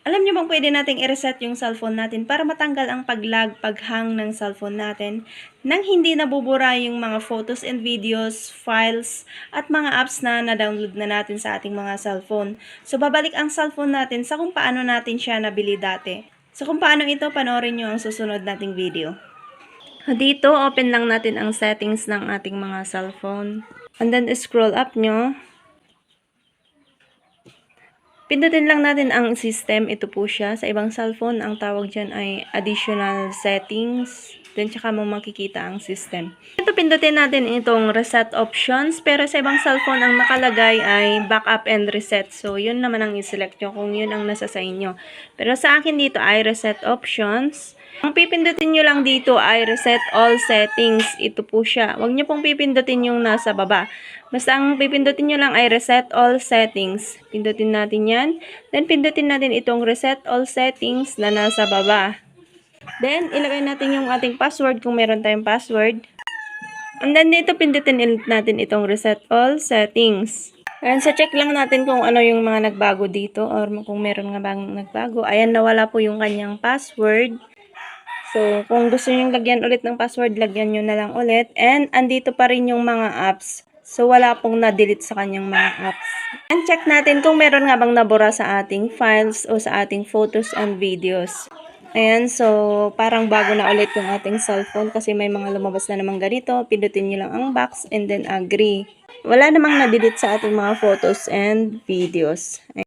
Alam niyo bang pwede nating i-reset yung cellphone natin para matanggal ang pag-lag, pag-hang ng cellphone natin nang hindi nabubura yung mga photos and videos, files, at mga apps na na-download na natin sa ating mga cellphone. So, babalik ang cellphone natin sa kung paano natin siya nabili dati. So, kung paano ito, panoorin nyo ang susunod nating video. Dito, open lang natin ang settings ng ating mga cellphone. And then, scroll up nyo. Pindutin lang natin ang system. Ito po siya. Sa ibang cellphone, ang tawag dyan ay additional settings. Then, tsaka mo makikita ang system. Ito, pindutin natin itong reset options. Pero sa ibang cellphone, ang nakalagay ay backup and reset. So, yun naman ang i-select nyo kung yun ang nasa sa inyo. Pero sa akin dito ay reset options. Ang pipindutin nyo lang dito ay reset all settings. Ito po siya. Huwag nyo pong pipindutin yung nasa baba. Basta ang pipindutin nyo lang ay reset all settings. Pindutin natin yan. Then, pindutin natin itong reset all settings na nasa baba. Then, ilagay natin yung ating password kung meron tayong password. And then, dito pindutin natin itong reset all settings. And sa check lang natin kung ano yung mga nagbago dito or kung meron nga bang nagbago. Ayan, nawala po yung kanyang password. So, kung gusto nyo lagyan ulit ng password, lagyan nyo na lang ulit. And, andito pa rin yung mga apps. So, wala pong na-delete sa kanyang mga apps. And, check natin kung meron nga bang nabura sa ating files o sa ating photos and videos. Ayan, so, parang bago na ulit yung ating cellphone kasi may mga lumabas na namang ganito. Pindutin nyo lang ang box and then agree. Wala namang na-delete sa ating mga photos and videos.